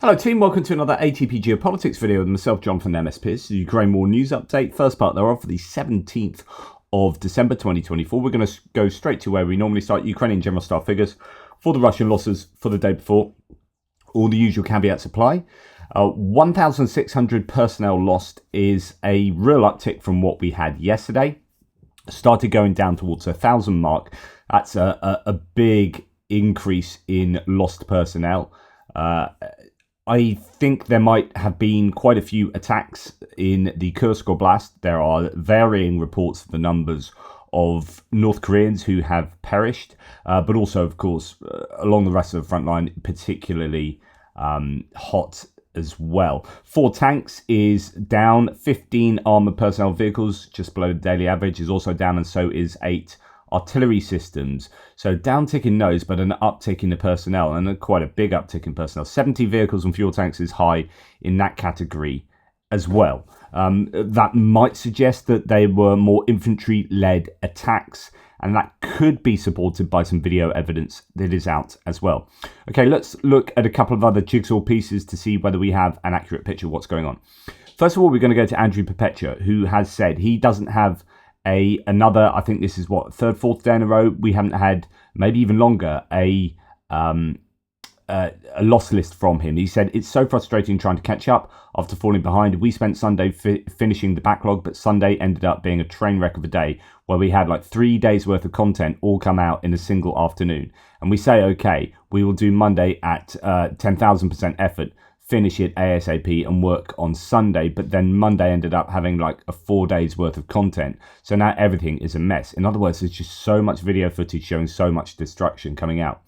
Hello team, welcome to another ATP Geopolitics video with myself, John from MS Pearce. The Ukraine War News Update, first part thereof for the 17th of December 2024. We're going to go straight to where we normally start, Ukrainian General Staff figures for the Russian losses for the day before. All the usual caveats apply. 1,600 personnel lost is a real uptick from what we had yesterday. Started going down towards 1,000 mark. That's a big increase in lost personnel. I think there might have been quite a few attacks in the Kursk Oblast. There are varying reports of the numbers of North Koreans who have perished, but also, of course, along the rest of the front line, particularly hot as well. 4 tanks is down, 15 armoured personnel vehicles, just below the daily average, is also down, and so is 8 artillery systems. So downtick in those, but an uptick in the personnel, and quite a big uptick in personnel. 70 vehicles and fuel tanks is high in that category as well. That might suggest that they were more infantry-led attacks, and that could be supported by some video evidence that is out as well. Okay, let's look at a couple of other jigsaw pieces to see whether we have an accurate picture of what's going on. First of all, we're going to go to Andrew Perpetua, who has said he doesn't have another, I think this is what, third, fourth day in a row, we haven't had, maybe even longer, a loss list from him. He said, it's so frustrating trying to catch up after falling behind. We spent Sunday finishing the backlog, but Sunday ended up being a train wreck of a day where we had like 3 days worth of content all come out in a single afternoon. And we say, okay, we will do Monday at 10,000% effort, finish it ASAP and work on Sunday, but then Monday ended up having like a 4 days worth of content. So now everything is a mess. In other words, there's just so much video footage showing so much destruction coming out.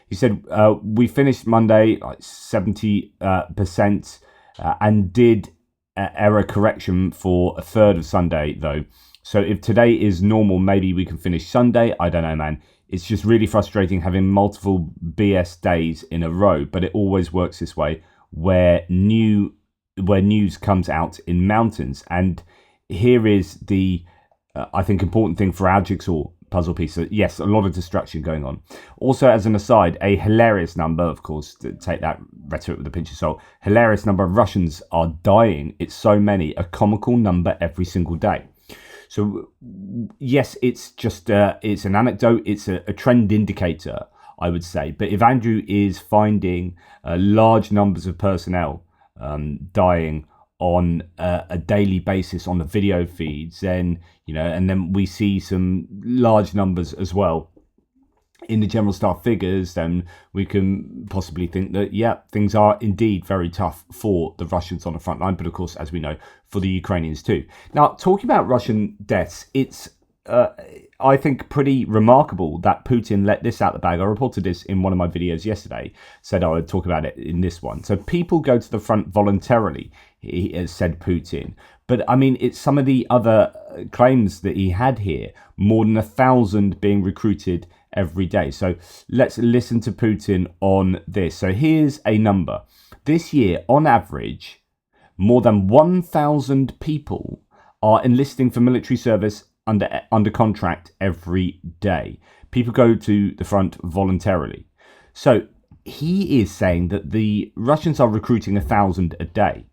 He said, we finished Monday like 70% and did error correction for a third of Sunday though. So if today is normal, maybe we can finish Sunday. I don't know, man. It's just really frustrating having multiple BS days in a row, but it always works this way, where news comes out in mountains. And here is the I think important thing for our jigsaw puzzle piece. So yes, a lot of destruction going on. Also, as an aside, a hilarious number, of course, to take that rhetoric with a pinch of salt, hilarious number of Russians are dying. It's so many, a comical number every single day. So yes, it's just it's an anecdote, it's a trend indicator, I would say. But if Andrew is finding large numbers of personnel dying on a daily basis on the video feeds, then, you know, and then we see some large numbers as well in the general staff figures, then we can possibly think that, yeah, things are indeed very tough for the Russians on the front line, but of course, as we know, for the Ukrainians too. Now, talking about Russian deaths, it's I think pretty remarkable that Putin let this out the bag. I reported this in one of my videos yesterday, said I would talk about it in this one. So people go to the front voluntarily, he has said Putin. But I mean, it's some of the other claims that he had here, more than 1,000 being recruited every day. So let's listen to Putin on this. So here's a number. This year, on average, more than 1,000 people are enlisting for military service under contract every day. People go to the front voluntarily. So he is saying that the Russians are recruiting 1,000 a day.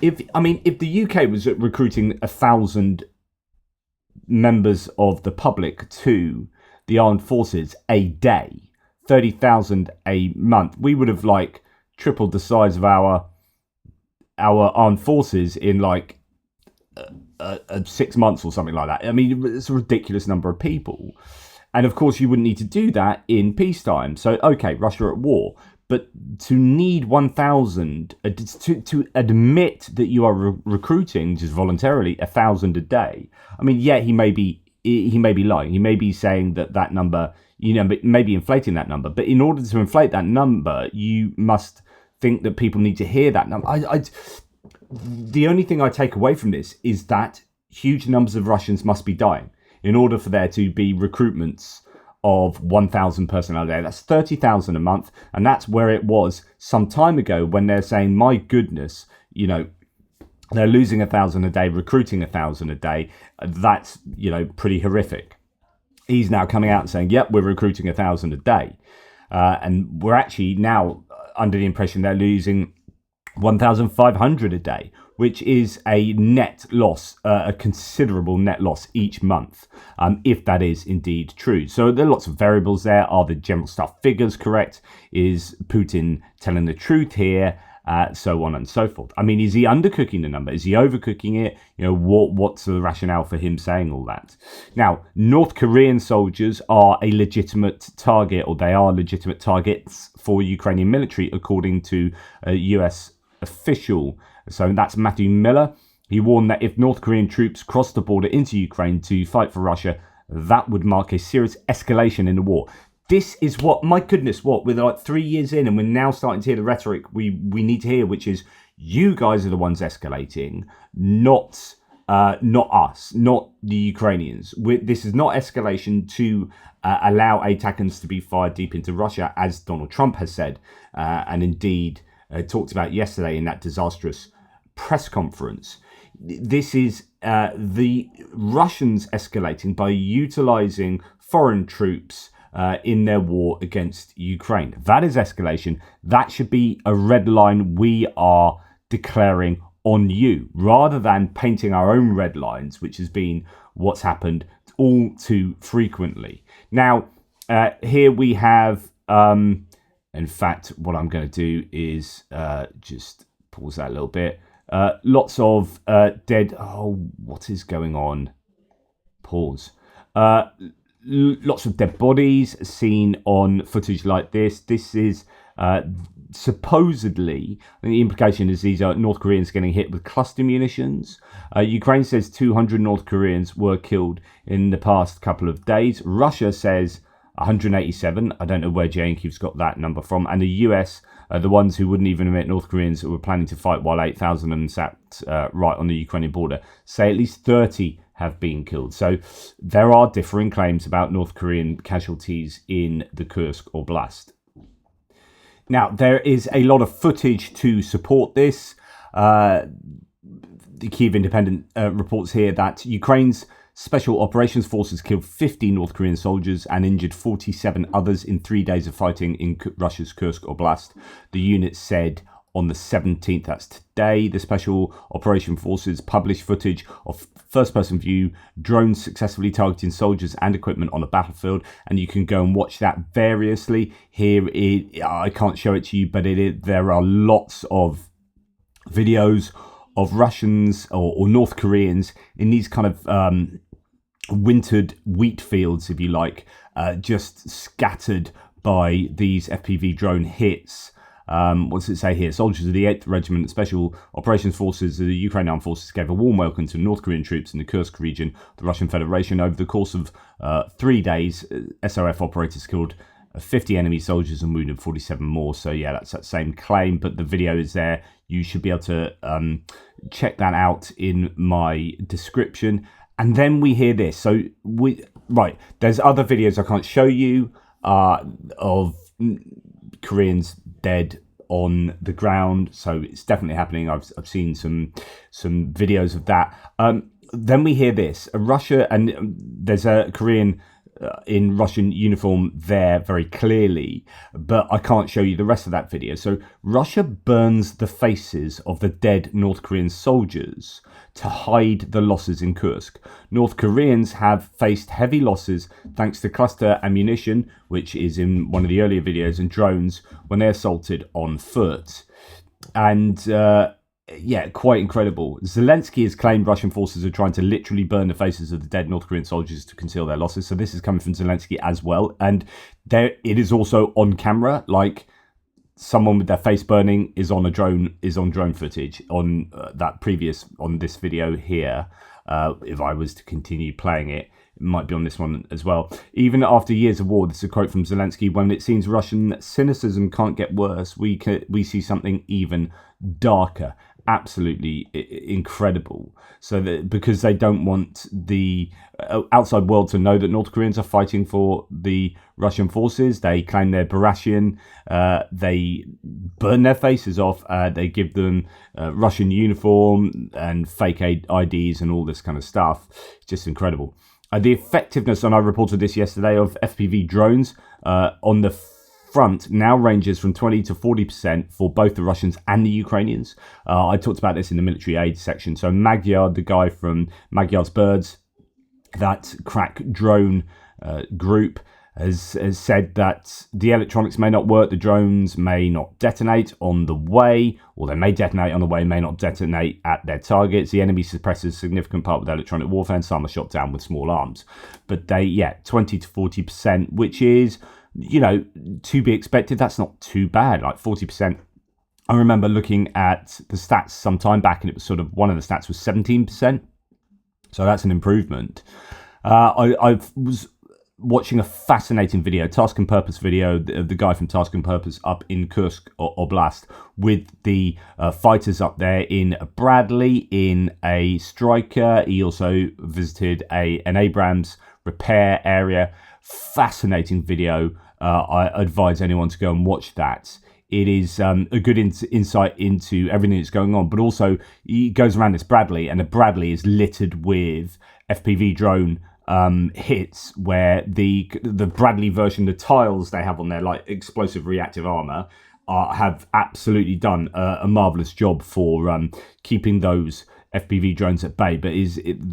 If the UK was recruiting 1,000 members of the public to the armed forces a day, 30,000 a month, we would have like tripled the size of our armed forces in like 6 months or something like that. I mean, it's a ridiculous number of people. And of course, you wouldn't need to do that in peacetime. So, okay, Russia at war. But to need 1,000, to admit that you are recruiting just voluntarily 1,000 a day. I mean, yeah, he may be lying. He may be saying that number, you know, maybe inflating that number. But in order to inflate that number, you must think that people need to hear that number. The only thing I take away from this is that huge numbers of Russians must be dying in order for there to be recruitments of 1,000 personnel a day. That's 30,000 a month, and that's where it was some time ago when they're saying, my goodness, you know, they're losing 1,000 a day, recruiting 1,000 a day. That's, you know, pretty horrific. He's now coming out and saying, yep, we're recruiting 1,000 a day. And we're actually now under the impression they're losing 1,500 a day, which is a net loss, a considerable net loss each month, if that is indeed true. So there are lots of variables there. Are the general staff figures correct? Is Putin telling the truth here? So on and so forth. I mean, is he undercooking the number? Is he overcooking it? You know, what's the rationale for him saying all that? Now, North Korean soldiers are a legitimate target, or they are legitimate targets for Ukrainian military, according to a US official. So that's Matthew Miller. He warned that if North Korean troops crossed the border into Ukraine to fight for Russia, that would mark a serious escalation in the war. This is what, my goodness, what, we're like 3 years in and we're now starting to hear the rhetoric we need to hear, which is you guys are the ones escalating, not us, not the Ukrainians. This is not escalation to allow ATACMS to be fired deep into Russia, as Donald Trump has said, and indeed talked about yesterday in that disastrous press conference. This is the Russians escalating by utilizing foreign troops in their war against Ukraine. That is escalation. That should be a red line we are declaring on you, rather than painting our own red lines, which has been what's happened all too frequently. Now, here we have, in fact, what I'm going to do is just pause that a little bit. Lots of dead. Oh, what is going on? Pause. Lots of dead bodies seen on footage like this. This is supposedly, the implication is these are North Koreans getting hit with cluster munitions. Ukraine says 200 North Koreans were killed in the past couple of days. Russia says 187. I don't know where Jankiv's got that number from. And the US, the ones who wouldn't even admit North Koreans who were planning to fight while 8,000 of them sat right on the Ukrainian border, say at least 30 have been killed. So there are differing claims about North Korean casualties in the Kursk Oblast. Now, there is a lot of footage to support this. The Kyiv Independent reports here that Ukraine's Special Operations Forces killed 50 North Korean soldiers and injured 47 others in 3 days of fighting in Russia's Kursk Oblast. The unit said on the 17th, that's today, the Special Operation Forces published footage of first-person view drones successfully targeting soldiers and equipment on a battlefield, and you can go and watch that variously. Here, I can't show it to you, but there are lots of videos of Russians or North Koreans in these kind of wintered wheat fields, if you like, just scattered by these FPV drone hits. What does it say here? Soldiers of the 8th Regiment Special Operations Forces of the Ukrainian Armed Forces gave a warm welcome to North Korean troops in the Kursk region of the Russian Federation. Over the course of 3 days, SOF operators killed 50 enemy soldiers and wounded 47 more. So yeah, that's that same claim, but the video is there. You should be able to check that out in my description. And then we hear this. So there's other videos I can't show you of Koreans dead on the ground, so it's definitely happening. I've seen some videos of that. Then we hear this: Russia, and there's a Korean in Russian uniform there very clearly, but I can't show you the rest of that video. So Russia burns the faces of the dead North Korean soldiers to hide the losses in Kursk. North Koreans have faced heavy losses thanks to cluster ammunition, which is in one of the earlier videos, and drones when they assaulted on foot. And yeah, quite incredible. Zelensky has claimed Russian forces are trying to literally burn the faces of the dead North Korean soldiers to conceal their losses. So this is coming from Zelensky as well. And there, it is also on camera, like someone with their face burning is on drone footage on on this video here. If I was to continue playing it, it might be on this one as well. Even after years of war, this is a quote from Zelensky: "When it seems Russian cynicism can't get worse, we see something even darker." Absolutely incredible. So that because they don't want the outside world to know that North Koreans are fighting for the Russian forces, they claim they're Belarusian, they burn their faces off, they give them Russian uniform and fake IDs and all this kind of stuff. It's just incredible. The effectiveness, and I reported this yesterday, of FPV drones on the front now ranges from 20 to 40% for both the Russians and the Ukrainians. I talked about this in the military aid section. So Magyar, the guy from Magyar's Birds, that crack drone group, has said that the electronics may not work, the drones may not detonate on the way, or they may detonate on the way, may not detonate at their targets. The enemy suppresses a significant part with electronic warfare, and some are shot down with small arms. But 20 to 40%, which is, to be expected. That's not too bad, like 40%. I remember looking at the stats some time back, and it was sort of, one of the stats was 17%. So that's an improvement. I was watching a fascinating video, Task and Purpose video, of the guy from Task and Purpose up in Kursk Oblast with the fighters up there in Bradley in a Striker. He also visited an Abrams repair area. Fascinating video. I advise anyone to go and watch that. It is a good insight into everything that's going on, but also he goes around this Bradley, and the Bradley is littered with FPV drone hits, where the Bradley version, the tiles they have on there, like explosive reactive armor, have absolutely done a marvelous job for keeping those FPV drones at bay. But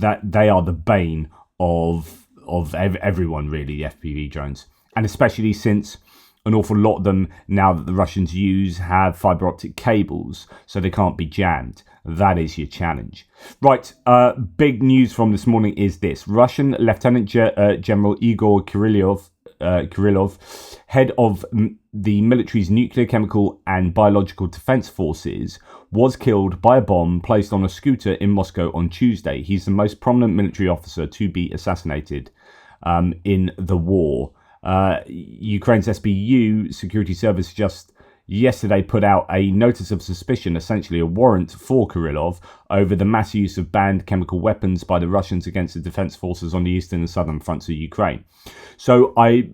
that they are the bane of everyone, really, the FPV drones, and especially since an awful lot of them, now that the Russians use, have fiber optic cables, so they can't be jammed. That is your challenge. Right, big news from this morning is this. Russian Lieutenant General Igor Kirillov, head of the military's nuclear, chemical and biological defense forces, was killed by a bomb placed on a scooter in Moscow on Tuesday. He's the most prominent military officer to be assassinated in the war. Ukraine's SBU security service just yesterday put out a notice of suspicion, essentially a warrant for Kirillov, over the mass use of banned chemical weapons by the Russians against the defense forces on the eastern and southern fronts of Ukraine. So I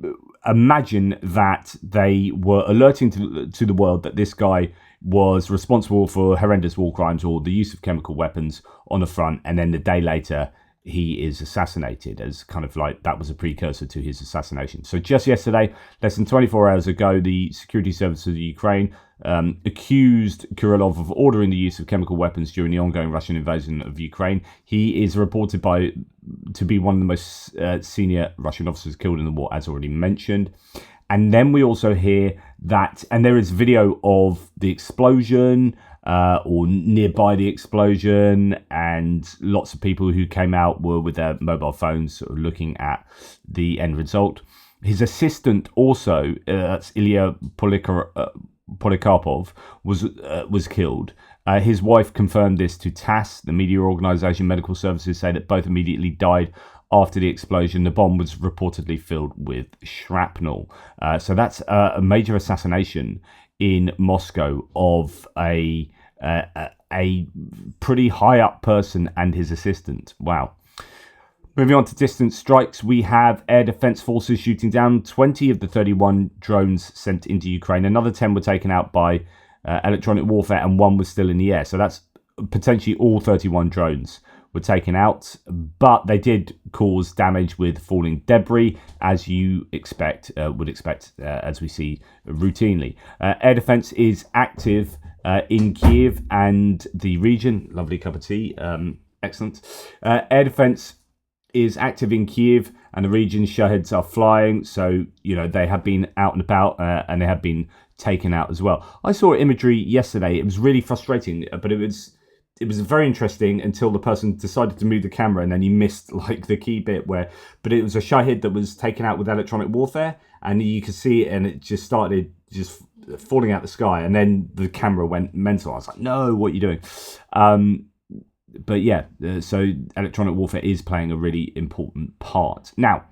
imagine that they were alerting to the world that this guy was responsible for horrendous war crimes or the use of chemical weapons on the front, and then the day later he is assassinated, as kind of like that was a precursor to his assassination. So just yesterday, less than 24 hours ago, the security services of Ukraine accused Kirillov of ordering the use of chemical weapons during the ongoing Russian invasion of Ukraine. He is reported to be one of the most senior Russian officers killed in the war, as already mentioned. And then we also hear that, and there is video of the explosion, or nearby the explosion, and lots of people who came out were with their mobile phones sort of looking at the end result. His assistant also, that's Ilya Polikarpov, was killed. His wife confirmed this to TASS, the media organization. Medical services say that both immediately died after the explosion. The bomb was reportedly filled with shrapnel. So that's a major assassination in Moscow of a pretty high up person and his assistant. Wow. Moving on to distance strikes, we have air defense forces shooting down 20 of the 31 drones sent into Ukraine. Another 10 were taken out by electronic warfare, and one was still in the air. So that's potentially all 31 drones were taken out, but they did cause damage with falling debris, as you would expect, as we see routinely. Air defense is active in Kyiv and the region. Lovely cup of tea. Excellent. Air defense is active in Kyiv and the region. Shaheds are flying, so they have been out and about, and they have been taken out as well. I saw imagery yesterday. It was really frustrating, but it was very interesting until the person decided to move the camera, and then he missed like the key bit but it was a Shahid that was taken out with electronic warfare, and you could see it, and it just started just falling out the sky, and then the camera went mental. I was like, no, what are you doing? But yeah, so electronic warfare is playing a really important part. Now,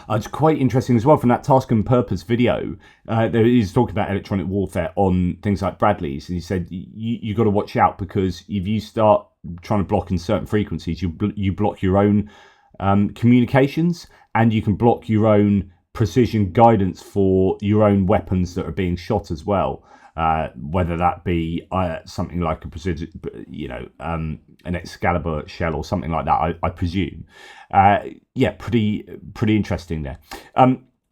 it's quite interesting as well from that Task and Purpose video. There is talking about electronic warfare on things like Bradley's, and he said you got to watch out, because if you start trying to block in certain frequencies, you block your own communications, and you can block your own precision guidance for your own weapons that are being shot as well. Whether that be something like a precision, an Excalibur shell or something like that, I presume. Yeah, pretty interesting there.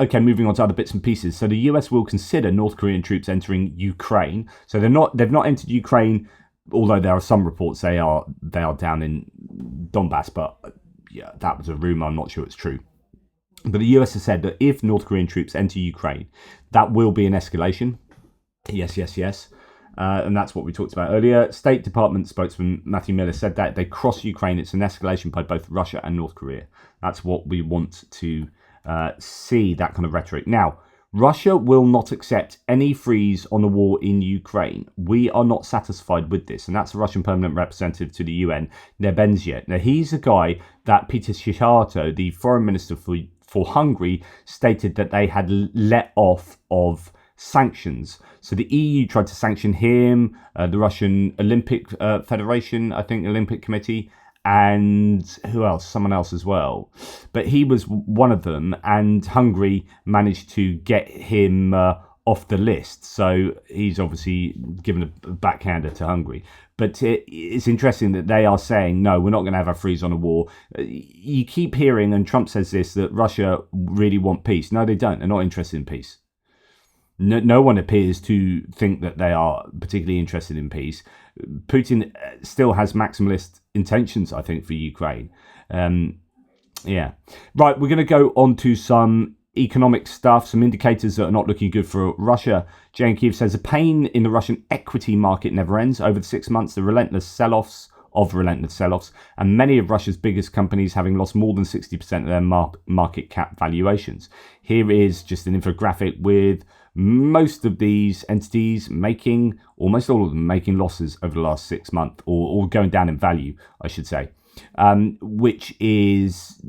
Okay, moving on to other bits and pieces. So the US will consider North Korean troops entering Ukraine. So they've not entered Ukraine, although there are some reports they are down in Donbass. But yeah, that was a rumor. I'm not sure it's true. But the US has said that if North Korean troops enter Ukraine, that will be an escalation. Yes, yes, yes. And that's what we talked about earlier. State Department spokesman Matthew Miller said that if they cross Ukraine, it's an escalation by both Russia and North Korea. That's what we want to see, that kind of rhetoric. Now, Russia will not accept any freeze on the war in Ukraine. We are not satisfied with this. And that's the Russian permanent representative to the UN, Nebenzia. Now, he's a guy that Peter Shishito, the foreign minister for Hungary, stated that they had let off of sanctions. So the EU tried to sanction him, the Russian Olympic Federation, I think, Olympic Committee, and who else? Someone else as well. But he was one of them, and Hungary managed to get him off the list. So he's obviously given a backhander to Hungary. But it's interesting that they are saying, no, we're not going to have a freeze on a war. You keep hearing, and Trump says this, that Russia really want peace. No, they don't. They're not interested in peace. No one appears to think that they are particularly interested in peace. Putin still has maximalist intentions, I think, for Ukraine. Yeah. Right, we're going to go on to some economic stuff, some indicators that are not looking good for Russia. Jane Kyiv says the pain in the Russian equity market never ends. Over the 6 months, the relentless sell-offs, and many of Russia's biggest companies having lost more than 60% of their market cap valuations. Here is just an infographic with most of these entities making, almost all of them, making losses over the last 6 months, or going down in value, I should say, which is,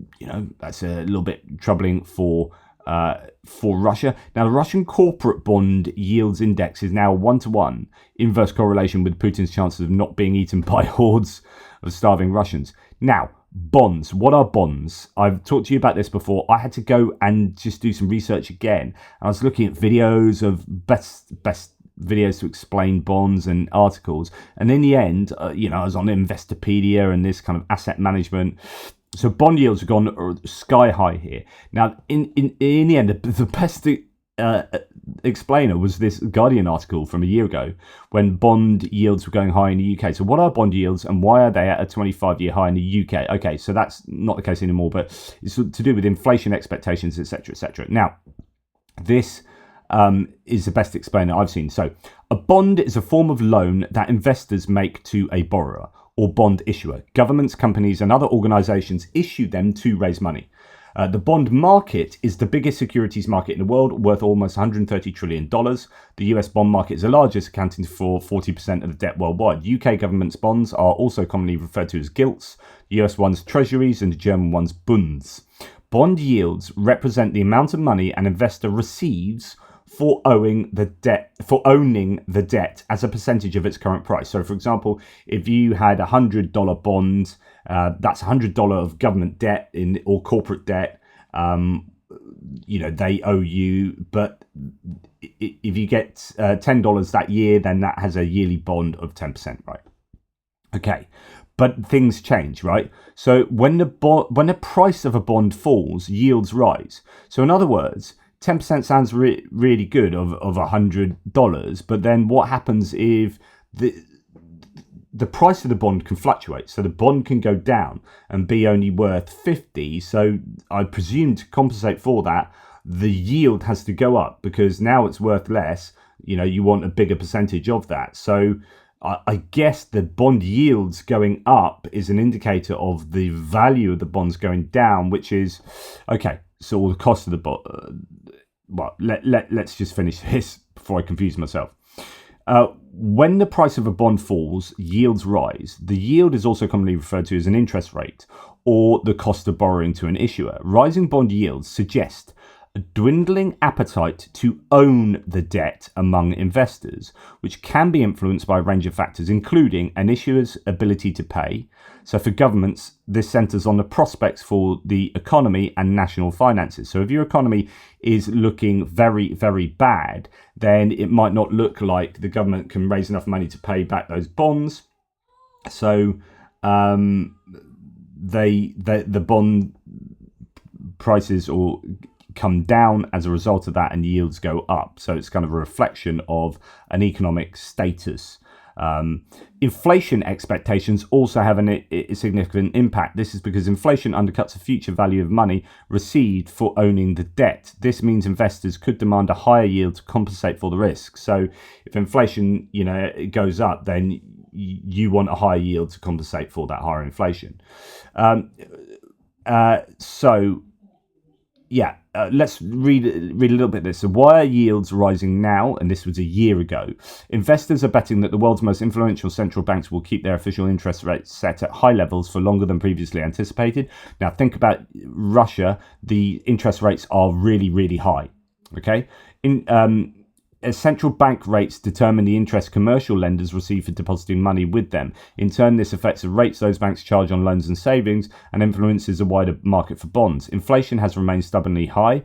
that's a little bit troubling for Russia. Now, the Russian corporate bond yields index is now 1-to-1 inverse correlation with Putin's chances of not being eaten by hordes of starving Russians. Now, bonds. What are bonds? I've talked to you about this before. I had to go and just do some research again. I was looking at videos of best videos to explain bonds and articles. And in the end, I was on Investopedia and this kind of asset management. So bond yields have gone sky high here. Now, in the end, the best explainer was this Guardian article from a year ago when bond yields were going high in the UK. So what are bond yields and why are they at a 25-year high in the UK? Okay, so that's not the case anymore, but it's to do with inflation expectations, etc., etc. Now, this is the best explainer I've seen. So a bond is a form of loan that investors make to a borrower or bond issuer. Governments, companies, and other organizations issue them to raise money. The bond market is the biggest securities market in the world, worth almost $130 trillion. The US bond market is the largest, accounting for 40% of the debt worldwide. UK government's bonds are also commonly referred to as gilts, the US one's treasuries, and the German one's bunds. Bond yields represent the amount of money an investor receives for owning the debt as a percentage of its current price. So, for example, if you had a $100 bond, that's $100 of government debt or corporate debt. They owe you, but if you get $10 that year, then that has a yearly bond of 10%, right? Okay, but things change, right? So when the price of a bond falls, yields rise. So in other words, 10% sounds really good of $100, but then what happens if the price of the bond can fluctuate? So the bond can go down and be only worth 50. So I presume to compensate for that, the yield has to go up because now it's worth less. You want a bigger percentage of that. So I guess the bond yields going up is an indicator of the value of the bonds going down, which is okay. So all the cost of the bond. Let's just finish this before I confuse myself. When the price of a bond falls, yields rise. The yield is also commonly referred to as an interest rate or the cost of borrowing to an issuer. Rising bond yields suggest a dwindling appetite to own the debt among investors, which can be influenced by a range of factors, including an issuer's ability to pay. So for governments, this centres on the prospects for the economy and national finances. So if your economy is looking very, very bad, then it might not look like the government can raise enough money to pay back those bonds. So the bond prices or come down as a result of that and yields go up. So it's kind of a reflection of an economic status. Inflation expectations also have a significant impact. This is because inflation undercuts the future value of money received for owning the debt. This means investors could demand a higher yield to compensate for the risk. So if inflation, it goes up, then you want a higher yield to compensate for that higher inflation. Let's read a little bit of this. So why are yields rising now? And this was a year ago. Investors are betting that the world's most influential central banks will keep their official interest rates set at high levels for longer than previously anticipated. Now think about Russia. The interest rates are really, really high. Okay. As central bank rates determine the interest commercial lenders receive for depositing money with them. In turn, this affects the rates those banks charge on loans and savings and influences a wider market for bonds. Inflation has remained stubbornly high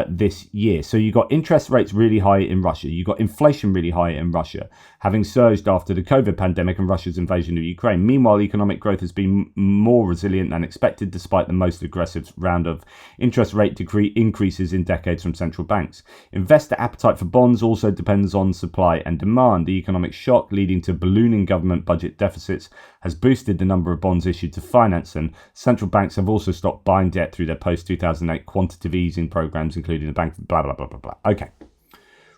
this year. So you got interest rates really high in Russia. You got inflation really high in Russia, having surged after the COVID pandemic and Russia's invasion of Ukraine. Meanwhile, economic growth has been more resilient than expected, despite the most aggressive round of interest rate increases in decades from central banks. Investor appetite for bonds also depends on supply and demand. The economic shock leading to ballooning government budget deficits has boosted the number of bonds issued to finance them. Central banks have also stopped buying debt through their post-2008 quantitative easing programs, including the Bank of blah, blah, blah, blah, blah. Okay.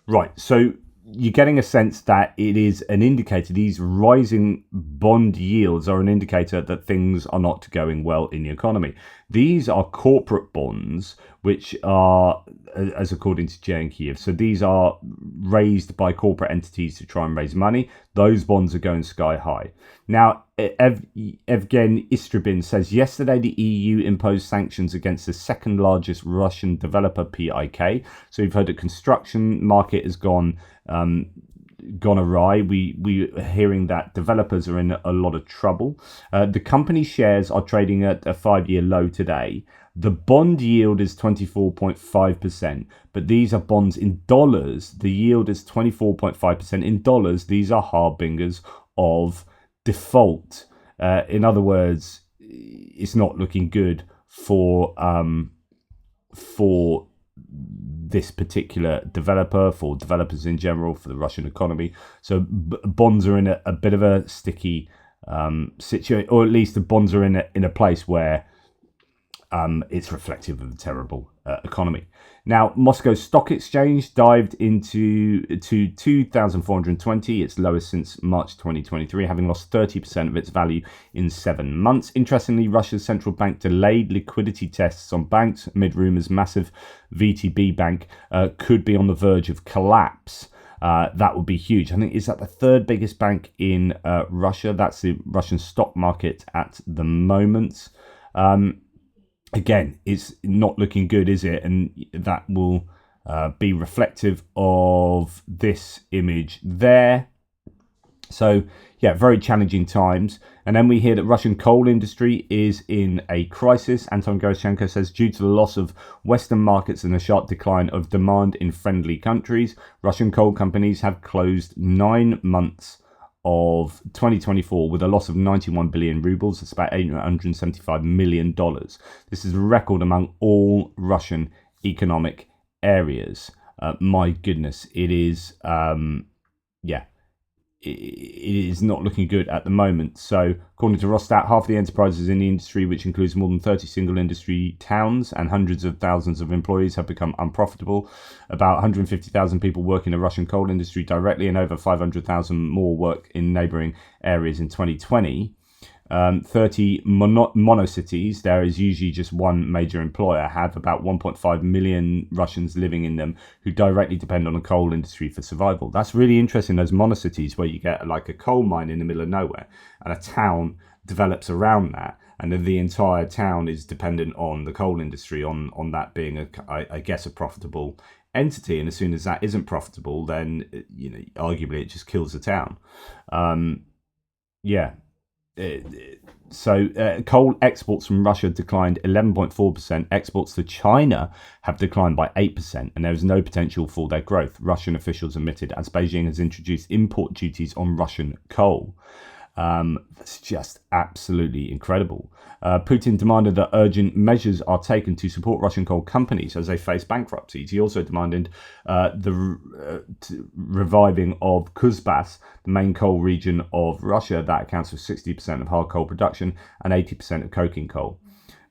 Right. So you're getting a sense that it is an indicator. These rising bond yields are an indicator that things are not going well in the economy. These are corporate bonds, which are, as according to Jay and Kyiv, so these are raised by corporate entities to try and raise money. Those bonds are going sky high. Now, Evgen Istribin says, yesterday the EU imposed sanctions against the second largest Russian developer, PIK. So you've heard the construction market has gone awry. We are hearing that developers are in a lot of trouble. The company shares are trading at a 5-year low today. The bond yield is 24.5%, but these are bonds in dollars. The yield is 24.5% in dollars. These are harbingers of default. In other words, it's not looking good for this particular developer, for developers in general, for the Russian economy. So bonds are in a bit of a sticky situation, or at least the bonds are in a place where it's reflective of the terrible economy. Now, Moscow Stock Exchange dived to 2,420, its lowest since March 2023, having lost 30% of its value in 7 months. Interestingly, Russia's central bank delayed liquidity tests on banks amid rumours massive VTB bank could be on the verge of collapse. That would be huge. I think, is that the third biggest bank in Russia? That's the Russian stock market at the moment. Again, it's not looking good, is it? And that will be reflective of this image there. So, yeah, very challenging times. And then we hear that Russian coal industry is in a crisis. Anton Goroshenko says, due to the loss of Western markets and a sharp decline of demand in friendly countries, Russian coal companies have closed 9 months of 2024 with a loss of 91 billion rubles. That's about $875 million. This is a record among all Russian economic areas. My goodness, it is, it is not looking good at the moment. So according to Rostat, half the enterprises in the industry, which includes more than 30 single industry towns and hundreds of thousands of employees, have become unprofitable. About 150,000 people work in the Russian coal industry directly, and over 500,000 more work in neighboring areas in 2020. 30 monocities, there is usually just one major employer, have about 1.5 million Russians living in them who directly depend on the coal industry for survival. That's really interesting, those monocities where you get like a coal mine in the middle of nowhere and a town develops around that, and then the entire town is dependent on the coal industry, on that being I guess a profitable entity. And as soon as that isn't profitable, then arguably it just kills the town. Coal exports from Russia declined 11.4%. Exports to China have declined by 8%, and there is no potential for their growth, Russian officials admitted, as Beijing has introduced import duties on Russian coal. That's just absolutely incredible. Putin demanded that urgent measures are taken to support Russian coal companies as they face bankruptcies. He also demanded the reviving of Kursk, the main coal region of Russia that accounts for 60% of hard coal production and 80% of coking coal.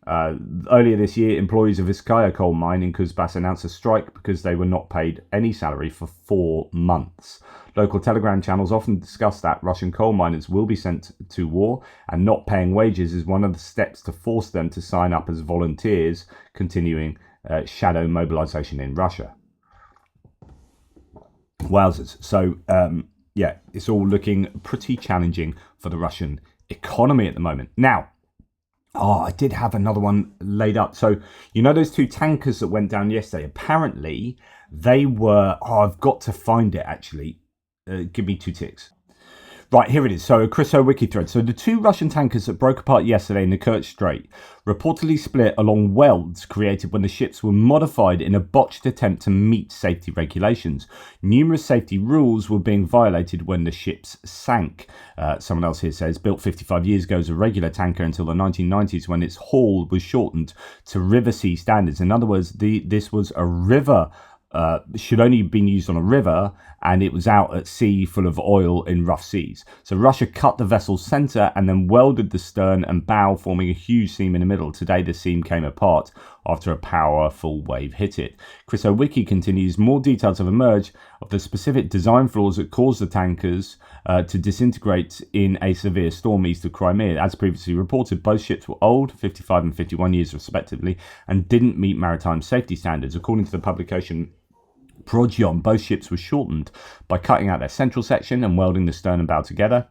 Earlier this year, employees of Iskaya coal mine in Kursk announced a strike because they were not paid any salary for 4 months. Local Telegram channels often discuss that Russian coal miners will be sent to war, and not paying wages is one of the steps to force them to sign up as volunteers, continuing shadow mobilization in Russia. Wowzers. So, yeah, it's all looking pretty challenging for the Russian economy at the moment. Now, I did have another one laid up. So, you know those 2 tankers that went down yesterday? Apparently, they were... I've got to find it, actually. Give me 2 ticks. Right, here it is. So, a Crypto Wiki thread. So, the 2 Russian tankers that broke apart yesterday in the Kerch Strait reportedly split along welds created when the ships were modified in a botched attempt to meet safety regulations. Numerous safety rules were being violated when the ships sank. Someone else here says, built 55 years ago as a regular tanker until the 1990s when its hull was shortened to river sea standards. In other words, this was a river should only have been used on a river, and it was out at sea full of oil in rough seas. So Russia cut the vessel's center and then welded the stern and bow, forming a huge seam in the middle. Today the seam came apart after a powerful wave hit it. Crypto Wiki continues, more details have emerged of the specific design flaws that caused the tankers to disintegrate in a severe storm east of Crimea. As previously reported, both ships were old, 55 and 51 years respectively, and didn't meet maritime safety standards. According to the publication Progyon, both ships were shortened by cutting out their central section and welding the stern and bow together,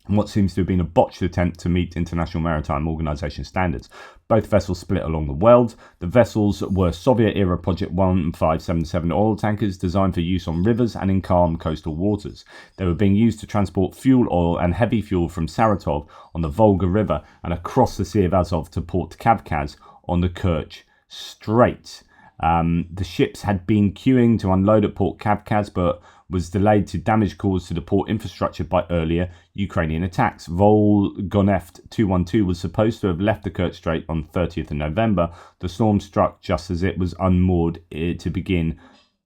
in what seems to have been a botched attempt to meet International Maritime Organization standards. Both vessels split along the weld. The vessels were Soviet-era Project 1577 oil tankers designed for use on rivers and in calm coastal waters. They were being used to transport fuel oil and heavy fuel from Saratov on the Volga River and across the Sea of Azov to Port Kavkaz on the Kerch Strait. The ships had been queuing to unload at Port Kavkaz, but was delayed to damage caused to the port infrastructure by earlier Ukrainian attacks. Volgoneft 212 was supposed to have left the Kerch Strait on 30th of November. The storm struck just as it was unmoored to begin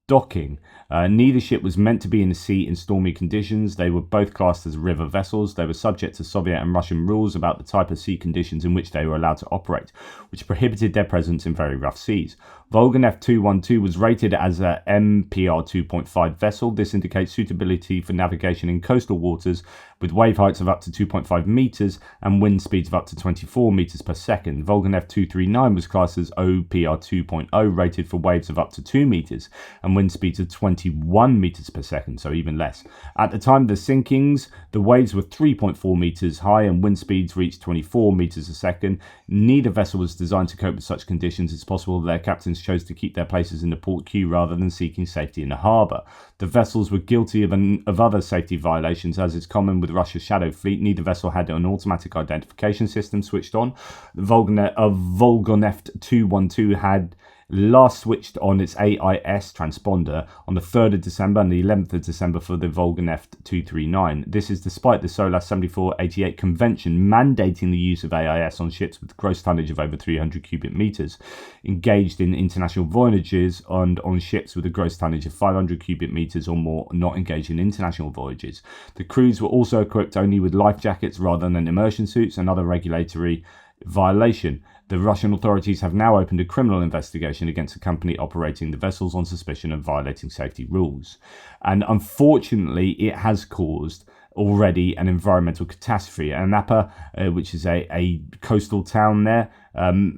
docking. Neither ship was meant to be in the sea in stormy conditions. They were both classed as river vessels. They were subject to Soviet and Russian rules about the type of sea conditions in which they were allowed to operate, which prohibited their presence in very rough seas. Volgoneft 212 was rated as a MPR 2.5 vessel. This indicates suitability for navigation in coastal waters with wave heights of up to 2.5 meters and wind speeds of up to 24 meters per second. Volgoneft 239 was classed as OPR 2.0, rated for waves of up to 2 meters and wind speeds of 21 meters per second, so even less. At the time of the sinkings, the waves were 3.4 meters high and wind speeds reached 24 meters a second. Neither vessel was designed to cope with such conditions. It's possible their captains chose to keep their places in the port queue rather than seeking safety in the harbour. The vessels were guilty of other safety violations, as is common with Russia's shadow fleet. Neither vessel had an automatic identification system switched on. The Volgoneft 212 had last switched on its AIS transponder on the 3rd of December and the 11th of December for the Volgoneft 239. This is despite the SOLAS 7488 convention mandating the use of AIS on ships with gross tonnage of over 300 cubic meters, engaged in international voyages, and on ships with a gross tonnage of 500 cubic meters or more not engaged in international voyages. The crews were also equipped only with life jackets rather than immersion suits, another regulatory violation. The Russian authorities have now opened a criminal investigation against the company operating the vessels on suspicion of violating safety rules. And unfortunately, it has caused already an environmental catastrophe. Anapa, which is a coastal town there,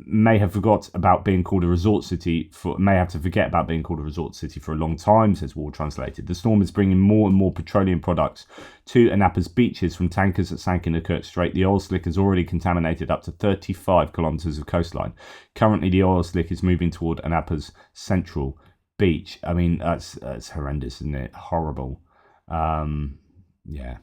may have to forget about being called a resort city for a long time, says War Translated. The storm is bringing more and more petroleum products to Anapa's beaches from tankers that sank in the Kerch Strait. The oil slick has already contaminated up to 35 kilometers of coastline. Currently, the oil slick is moving toward Anapa's central beach. I mean, that's horrendous, isn't it? Horrible. Yeah.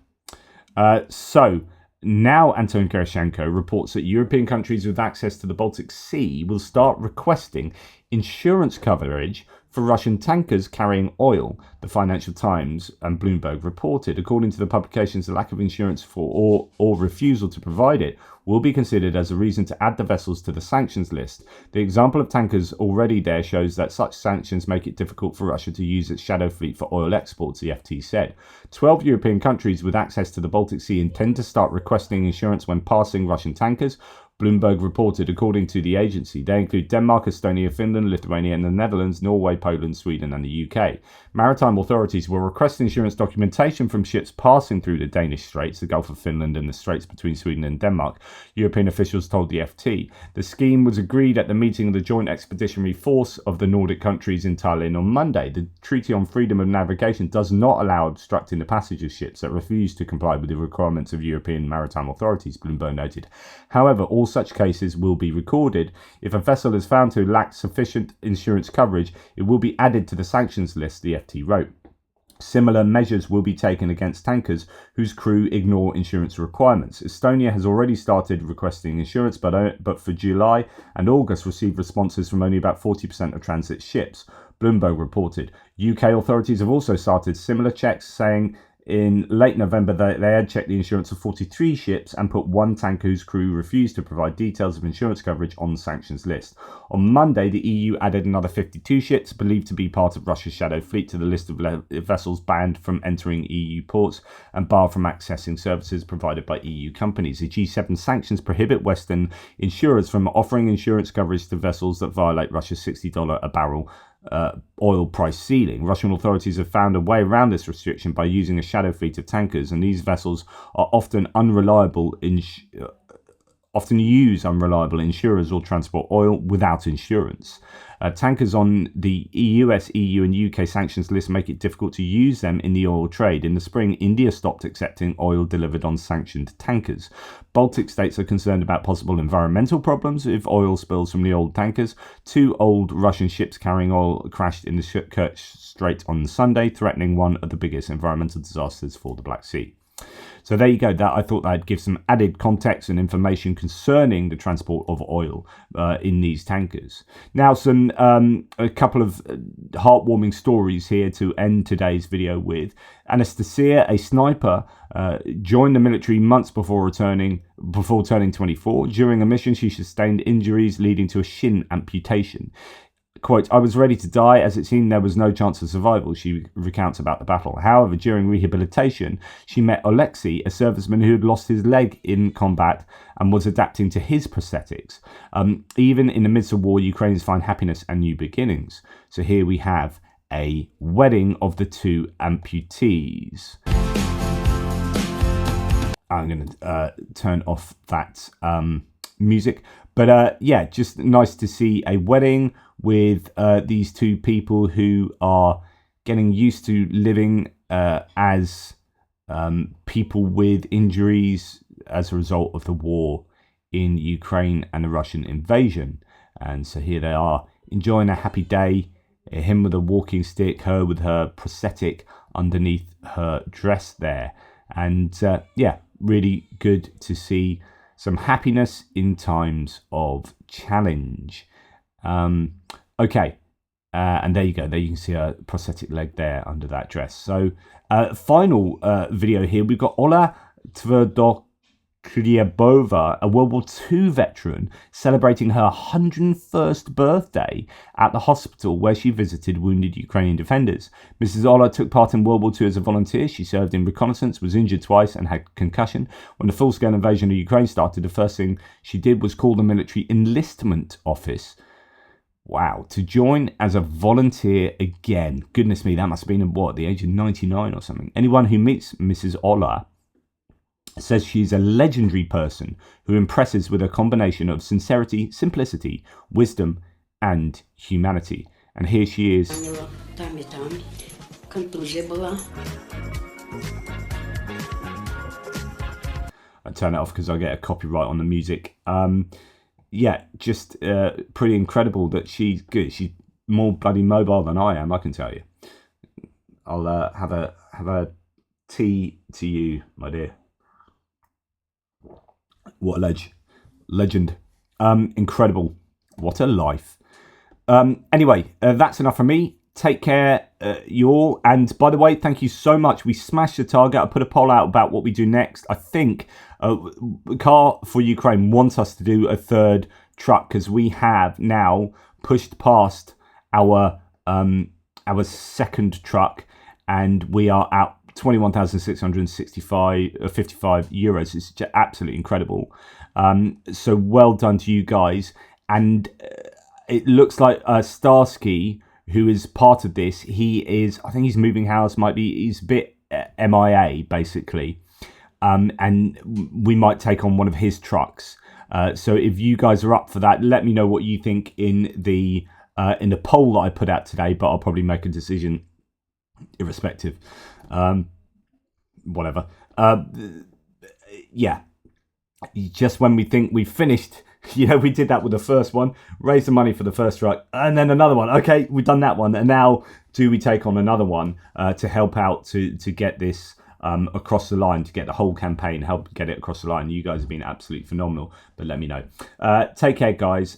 So now Anton Gerashenko reports that European countries with access to the Baltic Sea will start requesting insurance coverage for Russian tankers carrying oil, the Financial Times and Bloomberg reported. According to the publications, the lack of insurance for or refusal to provide it will be considered as a reason to add the vessels to the sanctions list. The example of tankers already there shows that such sanctions make it difficult for Russia to use its shadow fleet for oil exports, the FT said. 12 European countries with access to the Baltic Sea intend to start requesting insurance when passing Russian tankers, Bloomberg reported. According to the agency, they include Denmark, Estonia, Finland, Lithuania, and the Netherlands, Norway, Poland, Sweden, and the UK. Maritime authorities will request insurance documentation from ships passing through the Danish Straits, the Gulf of Finland, and the Straits between Sweden and Denmark, European officials told the FT. The scheme was agreed at the meeting of the Joint Expeditionary Force of the Nordic countries in Tallinn on Monday. The Treaty on Freedom of Navigation does not allow obstructing the passage of ships that refuse to comply with the requirements of European maritime authorities, Bloomberg noted. However, all such cases will be recorded. If a vessel is found to lack sufficient insurance coverage, it will be added to the sanctions list, the FT wrote. Similar measures will be taken against tankers whose crew ignore insurance requirements. Estonia has already started requesting insurance, but for July and August received responses from only about 40% of transit ships, Bloomberg reported. UK authorities have also started similar checks, saying in late November they had checked the insurance of 43 ships and put one tanker whose crew refused to provide details of insurance coverage on the sanctions list. On Monday, the EU added another 52 ships believed to be part of Russia's shadow fleet to the list of vessels banned from entering EU ports and barred from accessing services provided by EU companies. The G7 sanctions prohibit Western insurers from offering insurance coverage to vessels that violate Russia's $60 a barrel oil price ceiling. Russian authorities have found a way around this restriction by using a shadow fleet of tankers, and these vessels are often use unreliable insurers or transport oil without insurance. Tankers on the US, EU and UK sanctions list make it difficult to use them in the oil trade. In the spring, India stopped accepting oil delivered on sanctioned tankers. Baltic states are concerned about possible environmental problems if oil spills from the old tankers. 2 old Russian ships carrying oil crashed in the Kerch Strait on Sunday, threatening one of the biggest environmental disasters for the Black Sea. So there you go. That I thought that'd give some added context and information concerning the transport of oil in these tankers. Now, a couple of heartwarming stories here to end today's video with. Anastasia, a sniper, joined the military months before turning 24. During a mission, she sustained injuries leading to a shin amputation. Quote, I was ready to die as it seemed there was no chance of survival, she recounts about the battle. However, during rehabilitation, she met Alexei, a serviceman who had lost his leg in combat and was adapting to his prosthetics. Even in the midst of war, Ukrainians find happiness and new beginnings. So here we have a wedding of the 2 amputees. I'm going to turn off that music. But yeah, just nice to see a wedding with these 2 people who are getting used to living as people with injuries as a result of the war in Ukraine and the Russian invasion. And so here they are enjoying a happy day, him with a walking stick, her with her prosthetic underneath her dress there. And yeah, really good to see some happiness in times of challenge. Okay, and there you go. There you can see a prosthetic leg there under that dress. So, final video here. We've got Ola Tverdokhlyabova, a World War II veteran, celebrating her 101st birthday at the hospital where she visited wounded Ukrainian defenders. Mrs. Ola took part in World War II as a volunteer. She served in reconnaissance, was injured twice and had concussion. When the full-scale invasion of Ukraine started, the first thing she did was call the military enlistment office. Wow, to join as a volunteer again. Goodness me, that must have been at what, the age of 99 or something. Anyone who meets Mrs. Ola says she's a legendary person who impresses with a combination of sincerity, simplicity, wisdom, and humanity. And here she is. I turn it off because I get a copyright on the music. Yeah, just pretty incredible that she's good. She's more bloody mobile than I am, I can tell you. I'll have a tea to you, my dear. What a legend. Incredible. What a life. Anyway, that's enough from me. take care, you all. And by the way, thank you so much. We smashed the target. I put a poll out about what we do next. I think Car for Ukraine wants us to do a third truck because we have now pushed past our second truck, and we are at 21,655 euros. It's just absolutely incredible. So well done to you guys. And it looks like Starsky, who is part of this, I think he's moving house, he's a bit MIA basically. And we might take on one of his trucks. So if you guys are up for that, let me know what you think in the poll that I put out today, but I'll probably make a decision irrespective. Whatever. Yeah. Just when we think we've finished, we did that with the first one, raise the money for the first truck, and then another one. Okay, we've done that one, and now do we take on another one to help out to get this across the line, to get the whole campaign, help get it across the line. You guys have been absolutely phenomenal, but let me know. Take care, guys.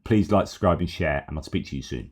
Please like, subscribe, and share, and I'll speak to you soon.